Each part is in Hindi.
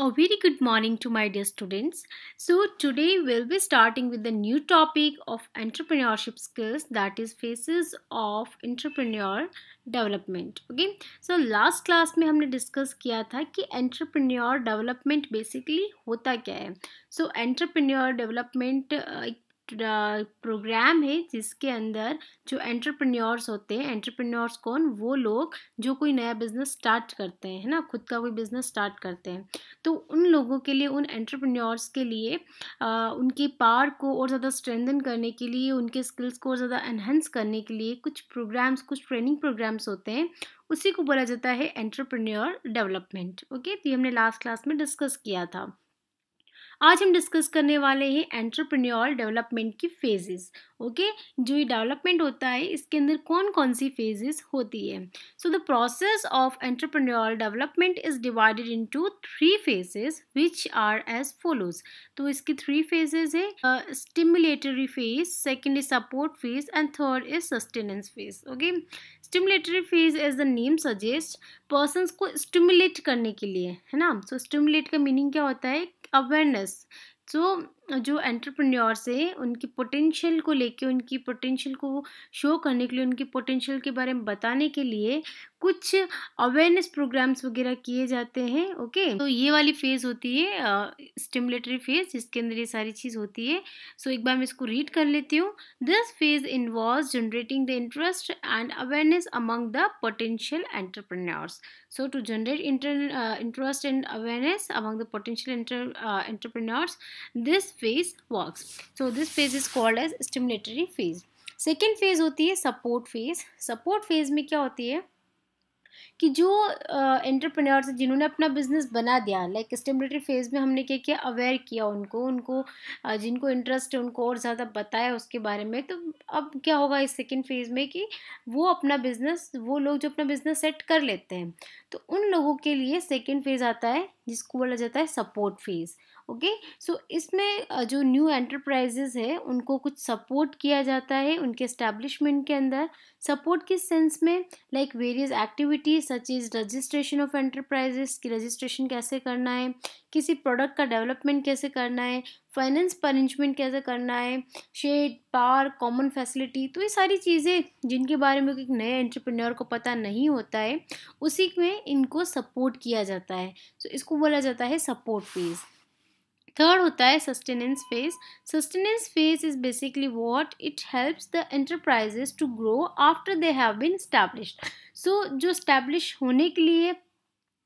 A very good morning to my dear students. So today we'll be starting with the new topic of entrepreneurship skills, that is phases of entrepreneur development. Okay. So last class में हमने डिस्कस किया था कि entrepreneur development basically होता क्या है. So entrepreneur development एक प्रोग्राम है जिसके अंदर जो एंटरप्रेन्योर्स होते हैं, एंटरप्रेन्योर्स कौन, वो लोग जो कोई नया बिजनेस स्टार्ट करते हैं, है ना, खुद का कोई बिजनेस स्टार्ट करते हैं, तो उन लोगों के लिए, उन एंटरप्रेन्योर्स के लिए उनकी पावर को और ज़्यादा स्ट्रेंथन करने के लिए, उनके स्किल्स को और ज़्यादा एनहेंस करने के लिए कुछ प्रोग्राम्स, कुछ ट्रेनिंग प्रोग्राम्स होते हैं. उसी को बोला जाता है एंटरप्रेन्योर डेवलपमेंट. ओके, तो ये हमने लास्ट क्लास में डिस्कस किया था. आज हम डिस्कस करने वाले हैं एंटरप्रेन्योर डेवलपमेंट की फेजेस. ओके, जो ये डेवलपमेंट होता है इसके अंदर कौन कौन सी फेजेस होती है. So the process of entrepreneur development is divided into 3 phases which are as follows. तो इसकी 3 फेजेस है. Stimulatory phase, second is support phase and third is sustenance phase. Okay, stimulatory phase as the name suggest, persons को स्टिमुलेट करने के लिए, है ना. सो स्टिमुलेट का मीनिंग क्या होता है, अवेयरनेस. जो एंटरप्रेन्योर्स है उनकी पोटेंशियल को लेके, उनकी पोटेंशियल को शो करने के लिए, उनकी पोटेंशियल के बारे में बताने के लिए कुछ अवेयरनेस प्रोग्राम्स वगैरह किए जाते हैं. ओके, तो ये वाली फेज होती है स्टिमुलेटरी फेज, जिसके अंदर ये सारी चीज़ होती है. सो एक बार मैं इसको रीड कर लेती हूँ. This phase involves generating the interest and awareness among the potential entrepreneurs. So to generate interest and awareness among the potential entrepreneurs, this phase works. So this phase is called as stimulatory phase. Second phase होती है support phase. Support phase में क्या होती है कि जो एंटरप्रेन्योर्स जिन्होंने अपना बिजनेस बना दिया, लाइक स्टिमुलेटरी फेज में हमने क्या किया, अवेयर किया उनको जिनको इंटरेस्ट है उनको और ज़्यादा बताया उसके बारे में. तो अब क्या होगा इस सेकेंड फेज में कि वो अपना बिजनेस, वो लोग जो अपना बिजनेस सेट कर लेते हैं, तो उन लोगों के लिए सेकेंड फेज आता है जिसको बोला जाता है सपोर्ट फेज. ओके, सो इसमें जो न्यू एंटरप्राइजेज है उनको कुछ सपोर्ट किया जाता है उनके एस्टेब्लिशमेंट के अंदर. सपोर्ट किस सेंस में, like various activities such is registration of enterprises, की रजिस्ट्रेशन कैसे करना है, किसी प्रोडक्ट का डेवलपमेंट कैसे करना है, फाइनेंस अरेंजमेंट कैसे करना है, शेड, पावर, कॉमन फैसिलिटी. तो ये सारी चीज़ें जिनके बारे में एक नए एंटरप्रेन्योर को पता नहीं होता है, उसी में इनको सपोर्ट किया जाता है. तो इसको बोला जाता है सपोर्ट फेज. थर्ड होता है sustenance phase. Sustenance phase is basically what it helps the enterprises to grow after they have been established. So जो एस्टैब्लिश होने के लिए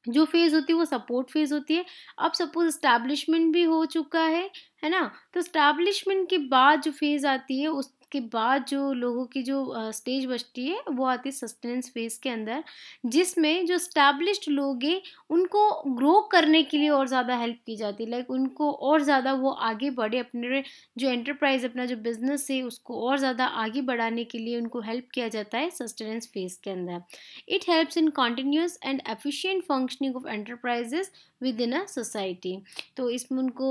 जो फेज होती है वो सपोर्ट फेज होती है. अब सपोज एस्टैब्लिशमेंट भी हो चुका है ना, तो एस्टैब्लिशमेंट के बाद जो फेज आती है, उसके बाद जो लोगों की जो स्टेज बचती है वो आती है सस्टेनेंस फेज के अंदर, जिसमें जो एस्टैब्लिश्ड लोग हैं उनको ग्रो करने के लिए और ज़्यादा हेल्प की जाती है. लाइक उनको और ज़्यादा वो आगे बढ़े, अपने जो एंटरप्राइज, अपना जो बिजनेस है उसको और ज़्यादा आगे बढ़ाने के लिए उनको हेल्प किया जाता है सस्टेनेंस फेज के अंदर. It helps in continuous and efficient functioning of enterprises within a society. तो इसमें उनको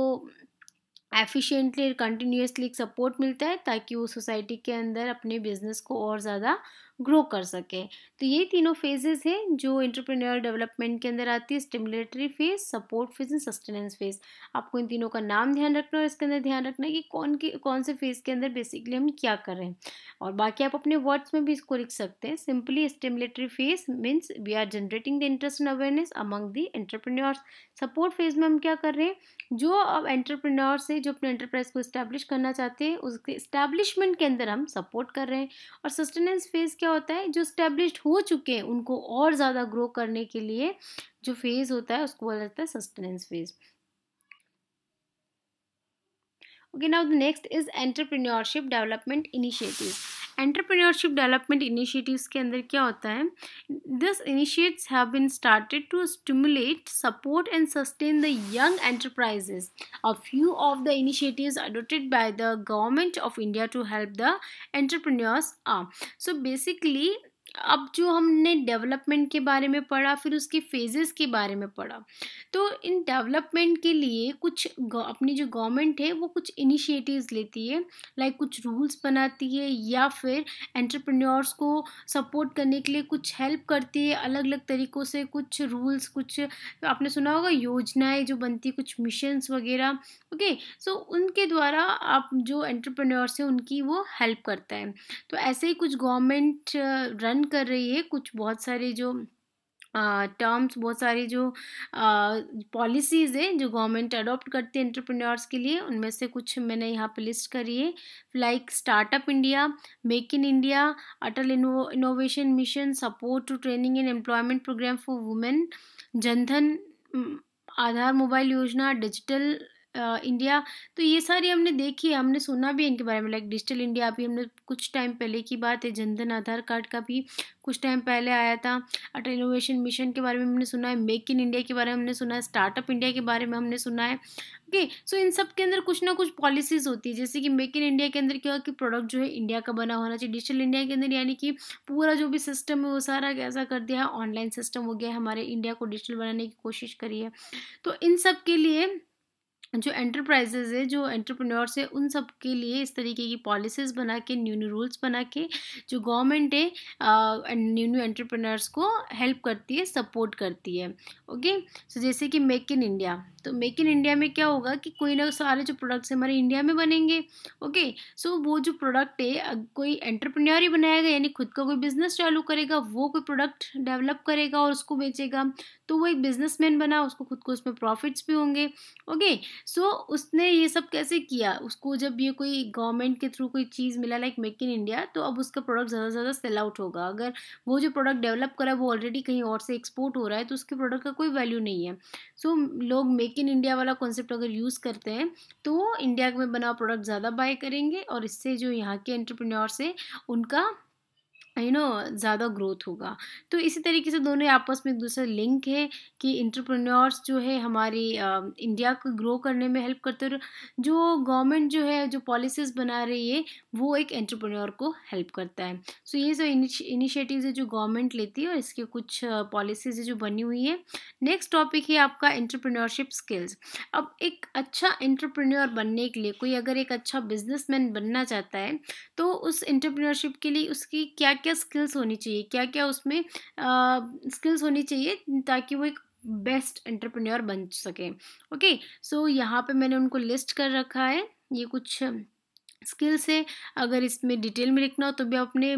एफिशिएंटली, कंटिन्यूसली एक सपोर्ट मिलता है ताकि वो सोसाइटी के अंदर अपने बिजनेस को और ज़्यादा ग्रो कर सके. तो ये तीनों फेजेस हैं जो एंटरप्रेन्योर डेवलपमेंट के अंदर आती है, stimulatory phase, support phase and sustenance phase. आपको इन तीनों का नाम ध्यान रखना है और इसके अंदर ध्यान रखना है कि कौन से फेज के अंदर बेसिकली हम क्या कर रहे हैं. और बाकी आप अपने वर्ड्स में भी इसको लिख सकते हैं. Simply stimulatory phase means we are generating the interest and awareness among the entrepreneurs. Support phase में हम क्या कर रहे हैं, जो अब एंटरप्रेन्योर से जो अपने एंटरप्राइज को इस्टेब्लिश करना चाहते हैं उसके इस्टेब्लिशमेंट के अंदर हम सपोर्ट कर रहे हैं. और सस्टेनेंस फेज क्या होता है, जो इस्टेब्लिश्ड हो चुके हैं उनको और ज़्यादा ग्रो करने के लिए जो फेज होता है उसको बोला जाता है sustenance phase. Okay, now the next is entrepreneurship development initiatives. Entrepreneurship development initiatives के अंदर क्या होता है, this initiatives have been started to stimulate, support and sustain the young enterprises. A few of the initiatives adopted by the government of India to help the entrepreneurs are, so basically अब जो हमने डेवलपमेंट के बारे में पढ़ा, फिर उसके फेजेस के बारे में पढ़ा, तो इन डेवलपमेंट के लिए कुछ अपनी जो गवर्नमेंट है वो कुछ इनिशिएटिव्स लेती है, लाइक कुछ रूल्स बनाती है, या फिर एंटरप्रेन्योर्स को सपोर्ट करने के लिए कुछ हेल्प करती है अलग अलग तरीक़ों से, कुछ रूल्स, कुछ आपने सुना होगा योजनाएं जो बनती है, कुछ मिशंस वगैरह। ओके, सो उनके द्वारा आप जो एंटरप्रेन्योर्स हैं उनकी वो हेल्प करता है। तो ऐसे ही कुछ गवर्नमेंट रन कर रही है, कुछ बहुत सारे जो टर्म्स, बहुत सारी जो पॉलिसीज़ है जो गवर्नमेंट अडॉप्ट करती है एंटरप्रेन्योर्स के लिए, उनमें से कुछ मैंने यहाँ पे लिस्ट करी है, like startup India, make in India, Atal innovation mission, support to training and employment programme for women, Jandhan, Aadhaar mobile योजना, डिजिटल इंडिया। तो ये सारी हमने देखी है, हमने सुना भी है इनके बारे में, लाइक डिजिटल इंडिया अभी हमने कुछ टाइम पहले की बात है, जनधन आधार कार्ड का भी कुछ टाइम पहले आया था, अटल इनोवेशन मिशन के बारे में हमने सुना है, मेक इन इंडिया के बारे में हमने सुना है, स्टार्टअप इंडिया के बारे में हमने सुना है। ओके, सो इन सब के अंदर कुछ ना कुछ पॉलिसीज़ होती है, जैसे कि मेक इन इंडिया के अंदर क्या कि प्रोडक्ट जो है इंडिया का बना होना चाहिए, डिजिटल इंडिया के अंदर यानी कि पूरा जो भी सिस्टम है वो सारा कैसा कर दिया है, ऑनलाइन सिस्टम हो गया है, हमारे इंडिया को डिजिटल बनाने की कोशिश करी है। तो इन सब के लिए जो एंटरप्राइजेज़ है, जो एंटरप्रेन्योर्स है, उन सब के लिए इस तरीके की पॉलिसीज़ बना के, न्यू न्यू रूल्स बना के जो गवर्नमेंट है न्यू न्यू एंटरप्रेन्योर्स को हेल्प करती है, सपोर्ट करती है। ओके, सो जैसे कि मेक इन इंडिया, तो मेक इन इंडिया में क्या होगा कि कोई ना सारे जो प्रोडक्ट्स हमारे इंडिया में बनेंगे। ओके, सो वो जो प्रोडक्ट है कोई एंटरप्रेन्योर ही बनाएगा, यानी खुद का कोई बिजनेस चालू करेगा, वो कोई प्रोडक्ट डेवलप करेगा और उसको बेचेगा, तो वो एक बिजनेसमैन बना, उसको खुद को उसमें प्रॉफिट्स भी होंगे। ओके, सो उसने ये सब कैसे किया, उसको जब ये कोई गवर्नमेंट के थ्रू कोई चीज़ मिला लाइक मेक इन इंडिया, तो अब उसका प्रोडक्ट ज़्यादा से ज़्यादा सेल आउट होगा। अगर वो जो प्रोडक्ट डेवलप करा है वो ऑलरेडी कहीं और से एक्सपोर्ट हो रहा है, तो उसके प्रोडक्ट का कोई वैल्यू नहीं है। सो लोग मेक इन इंडिया वाला कॉन्सेप्ट अगर यूज़ करते हैं तो वो इंडिया में बना प्रोडक्ट ज़्यादा बाय करेंगे, और इससे जो यहाँ के एंटरप्रेन्योर्स है उनका ज़्यादा ग्रोथ होगा। तो इसी तरीके से दोनों आपस में एक दूसरे लिंक है कि एंटरप्रेन्योर्स जो है हमारी इंडिया को ग्रो करने में हेल्प करते हैं, और जो गवर्नमेंट जो है जो पॉलिसीज़ बना रही है वो एक एंटरप्रेन्योर को हेल्प करता है। सो ये जो इनिशिएटिव्स है जो गवर्नमेंट लेती है, और इसके कुछ पॉलिसीज़ है जो बनी हुई है। नेक्स्ट टॉपिक है आपका एंटरप्रेन्योरशिप स्किल्स। अब एक अच्छा एंटरप्रेन्योर बनने के लिए कोई अगर एक अच्छा बिजनेसमैन बनना चाहता है, तो उस एंटरप्रेन्योरशिप के लिए उसकी क्या क्या स्किल्स होनी चाहिए, क्या क्या उसमें स्किल्स होनी चाहिए ताकि वो एक बेस्ट एंटरप्रेन्योर बन सके। ओके, सो यहाँ पे मैंने उनको लिस्ट कर रखा है, ये कुछ स्किल्स है। अगर इसमें डिटेल में लिखना हो तो भी आप अपने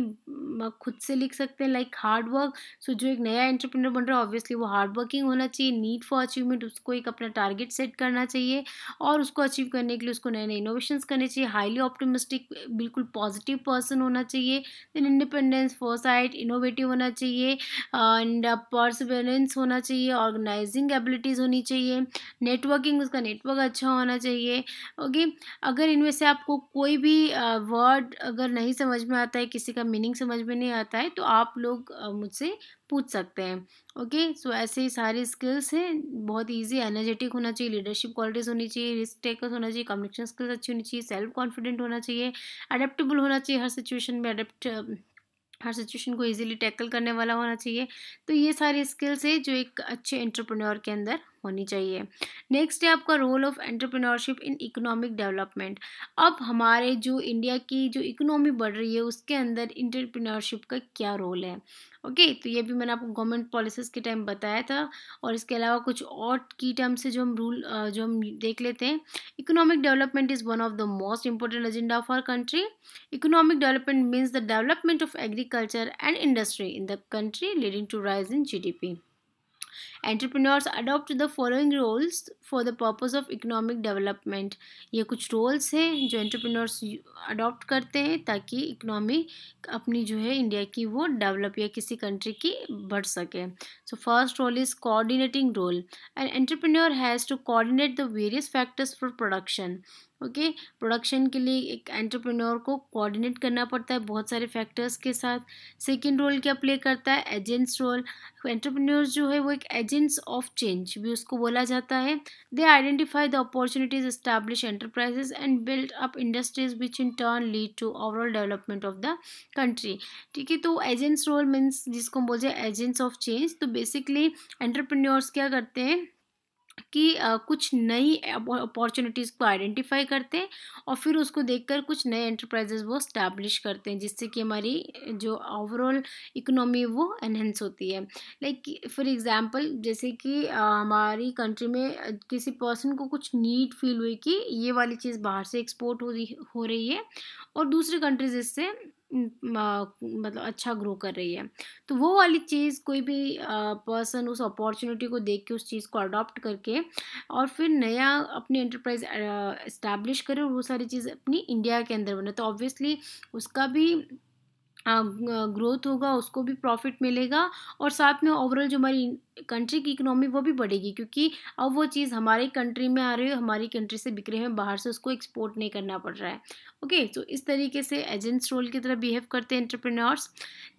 खुद से लिख सकते हैं, लाइक हार्ड वर्क। सो जो एक नया एंटरप्रेन्योर बन रहा है ऑब्वियसली वो हार्ड वर्किंग होना चाहिए, नीड फॉर अचीवमेंट, उसको एक अपना टारगेट सेट करना चाहिए, और उसको अचीव करने के लिए उसको नए नए इनोवेशंस करने चाहिए, हाईली ऑप्टिमिस्टिक, बिल्कुल पॉजिटिव पर्सन होना चाहिए, देन इंडिपेंडेंस, फोरसाइट, इनोवेटिव होना चाहिए, एंड परसिवरेंस होना चाहिए, ऑर्गेनाइजिंग एबिलिटीज़ होनी चाहिए, नेटवर्किंग, उसका नेटवर्क अच्छा होना चाहिए। ओके, अगर इनमें से आपको कोई भी वर्ड अगर नहीं समझ में आता है, किसी का मीनिंग समझ में नहीं आता है, तो आप लोग मुझसे पूछ सकते हैं। ओके, सो ऐसे ही सारी स्किल्स हैं, बहुत इजी। एनर्जेटिक होना चाहिए, लीडरशिप क्वालिटीज़ होनी चाहिए, रिस्क टेकर्स होना चाहिए, कम्युनिकेशन स्किल्स अच्छी होनी चाहिए, सेल्फ कॉन्फिडेंट होना चाहिए, अडेप्टेबल होना चाहिए, हर सिचुएशन को इजीली टैकल करने वाला होना चाहिए। तो ये सारी स्किल्स है जो एक अच्छे एंटरप्रेन्योर के अंदर होनी चाहिए। नेक्स्ट है आपका role of entrepreneurship in economic development. अब हमारे जो इंडिया की जो इकोनॉमी बढ़ रही है उसके अंदर एंटरप्रेन्योरशिप का क्या रोल है। ओके, तो ये भी मैंने आपको गवर्नमेंट पॉलिसीज़ के टाइम बताया था, और इसके अलावा कुछ और की टर्म्स से जो हम जो हम देख लेते हैं। Economic development is one of the most important agenda of our country. Economic development means the development of agriculture and industry in the country leading to rise in GDP. Entrepreneurs adopt the following roles for the purpose of economic development. ये कुछ रोल्स हैं जो एंटरप्रेन्योर्स अडॉप्ट करते हैं ताकि इकोनॉमी अपनी जो है इंडिया की वो डेवलप या किसी कंट्री की बढ़ सके। So first role is coordinating role. An entrepreneur has to coordinate the various factors for production. Okay, production के लिए एक एंटरप्रेन्योर को कोऑर्डिनेट करना पड़ता है बहुत सारे फैक्टर्स के साथ। सेकेंड रोल क्या प्ले करता है, एजेंट्स रोल। एंटरप्रेन्योर्स जो है वो एक एजेंट्स ऑफ चेंज भी उसको बोला जाता है। They identify the opportunities, establish enterprises and build up industries which in turn lead to overall development of the country. ठीक है, तो एजेंट्स रोल मीन्स जिसको हम बोलते हैं एजेंट्स ऑफ चेंज। तो बेसिकली एंटरप्रेन्योर्स क्या करते हैं कि कुछ नई अपॉर्चुनिटीज़ को आइडेंटिफाई करते हैं और फिर उसको देखकर कुछ नए एंटरप्राइजेज वो स्टैब्लिश करते हैं, जिससे कि हमारी जो ओवरऑल इकोनॉमी है वो एनहेंस होती है। लाइक फॉर एग्जांपल, जैसे कि हमारी कंट्री में किसी पर्सन को कुछ नीड फील हुई कि ये वाली चीज़ बाहर से एक्सपोर्ट हो रही है और दूसरी कंट्रीज इससे मतलब अच्छा ग्रो कर रही है, तो वो वाली चीज़ कोई भी पर्सन उस अपॉर्चुनिटी को देख के उस चीज़ को अडॉप्ट करके और फिर नया अपनी एंटरप्राइज इस्टेब्लिश करे और वो सारी चीज़ अपनी इंडिया के अंदर बने, तो ऑब्वियसली उसका भी ग्रोथ होगा, उसको भी प्रॉफिट मिलेगा और साथ में ओवरऑल जो हमारी कंट्री की इकोनॉमी वो भी बढ़ेगी, क्योंकि अब वो चीज़ हमारी कंट्री में आ रही है, हमारी कंट्री से बिक रहे हैं, बाहर से उसको एक्सपोर्ट नहीं करना पड़ रहा है। ओके, तो इस तरीके से एजेंट्स रोल की तरह बिहेव करते हैं entrepreneurs.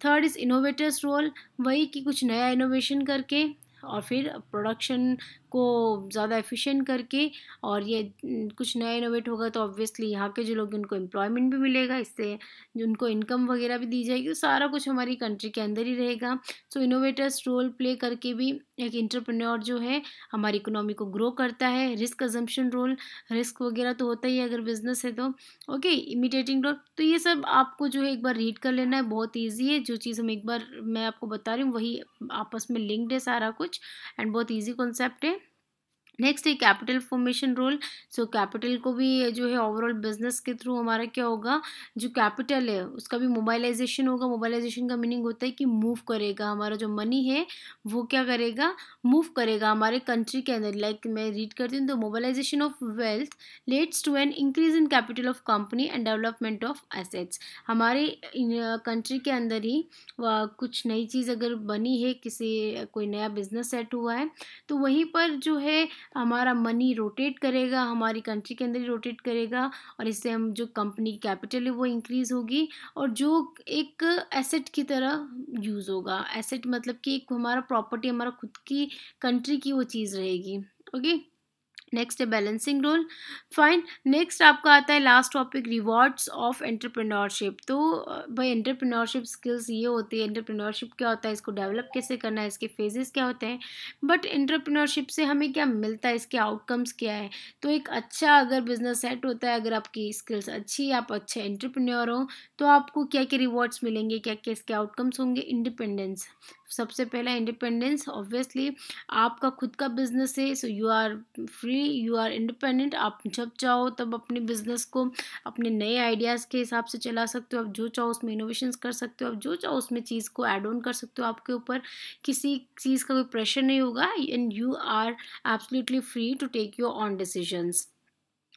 Third is innovators role, वही कि कुछ नया इनोवेशन करके और फिर प्रोडक्शन को ज़्यादा एफिशिएंट करके, और ये कुछ नया इनोवेट होगा तो ऑब्वियसली यहाँ के जो लोग हैं उनको एम्प्लॉयमेंट भी मिलेगा, इससे जो उनको इनकम वगैरह भी दी जाएगी, तो सारा कुछ हमारी कंट्री के अंदर ही रहेगा। सो इनोवेटर्स रोल प्ले करके भी एक एंटरप्रेन्योर जो है हमारी इकोनॉमी को ग्रो करता है। रिस्क अजम्पशन रोल, रिस्क वगैरह तो होता ही है अगर बिजनेस है तो। ओके, इमिटेटिंग रोल, तो ये सब आपको जो है एक बार रीड कर लेना है, बहुत ईजी है। जो चीज़ हम एक बार मैं आपको बता रही हूँ वही आपस में लिंक्ड है सारा कुछ, एंड बहुत ईजी कॉन्सेप्ट है। नेक्स्ट है capital formation role. So capital को भी जो है ओवरऑल बिजनेस के थ्रू हमारा क्या होगा, जो कैपिटल है उसका भी मोबाइलाइजेशन होगा। मोबाइलाइजेशन का मीनिंग होता है कि मूव करेगा, हमारा जो मनी है वो क्या करेगा, मूव करेगा हमारे कंट्री के अंदर। लाइक मैं रीड करती हूँ, तो mobilization of wealth leads to an increase in capital of company and development of assets. हमारे कंट्री के अंदर ही कुछ नई चीज़ अगर बनी है, किसी कोई नया बिजनेस सेट हुआ है, तो वहीं पर जो है हमारा मनी रोटेट करेगा, हमारी कंट्री के अंदर ही रोटेट करेगा, और इससे हम जो कंपनी की कैपिटल है वो इंक्रीज़ होगी और जो एक एसेट की तरह यूज़ होगा। एसेट मतलब कि एक हमारा प्रॉपर्टी, हमारा खुद की कंट्री की वो चीज़ रहेगी। ओके, नेक्स्ट है बैलेंसिंग रोल। फाइन, नेक्स्ट आपका आता है last topic, rewards of entrepreneurship. तो भाई एंटरप्रेन्योरशिप स्किल्स ये होती है, एंटरप्रेन्योरशिप क्या होता है, इसको डेवलप कैसे करना है, इसके फेजेस क्या होते हैं, बट एंटरप्रेन्योरशिप से हमें क्या मिलता है, इसके आउटकम्स क्या है। तो एक अच्छा अगर बिजनेस सेट होता है, अगर आपकी स्किल्स अच्छी, आप अच्छे एंटरप्रेन्योर हो, तो आपको क्या क्या रिवॉर्ड्स मिलेंगे, क्या क्या इसके आउटकम्स होंगे। इंडिपेंडेंस, सबसे पहला इंडिपेंडेंस, ऑब्वियसली आपका खुद का बिजनेस है, so you are free, you are independent. आप जब चाहो तब अपने बिजनेस को अपने नए आइडियाज़ के हिसाब से चला सकते हो, आप जो चाहो उसमें इनोवेशंस कर सकते हो, आप जो चाहो उसमें चीज़ को ऐड ऑन कर सकते हो, आपके ऊपर किसी चीज़ का कोई प्रेशर नहीं होगा, and you are absolutely free to take your own decisions.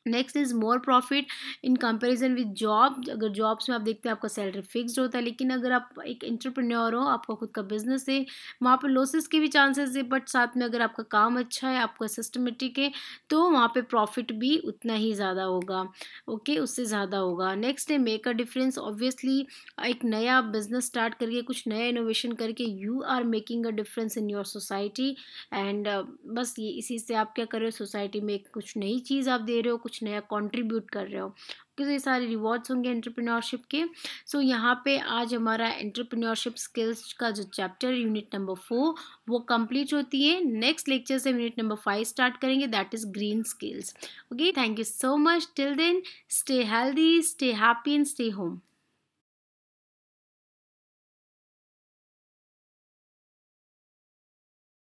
Next is more profit in comparison with job. अगर जॉब्स में आप देखते हैं आपका सैलरी फिक्स्ड होता है, लेकिन अगर आप एक एंटरप्रेन्योर हो, आपका खुद का बिजनेस है, वहाँ पर लॉसेस के भी चांसेस है, बट साथ में अगर आपका काम अच्छा है, आपका सिस्टमेटिक है, तो वहाँ पे प्रॉफिट भी उतना ही ज़्यादा होगा। ओके, उससे ज़्यादा होगा। नेक्स्ट है मेक अ डिफरेंस। ऑब्वियसली एक नया बिजनेस स्टार्ट करके, कुछ नया इनोवेशन करके, you are making a difference in your society, and बस ये इसी से आप क्या कर रहे हो, सोसाइटी में कुछ नई चीज़ आप दे रहे हो, कुछ नया कंट्रीब्यूट कर रहे हो, क्योंकि ये सारे रिवॉर्ड्स होंगे एंटरप्रेन्योरशिप के। सो यहाँ पे आज हमारा एंटरप्रेन्योरशिप स्किल्स का जो चैप्टर यूनिट नंबर 4 वो कंप्लीट होती है। नेक्स्ट लेक्चर से यूनिट नंबर 5 स्टार्ट करेंगे, that is green skills. Okay, thank you so much. Till then, stay healthy, stay happy and stay home.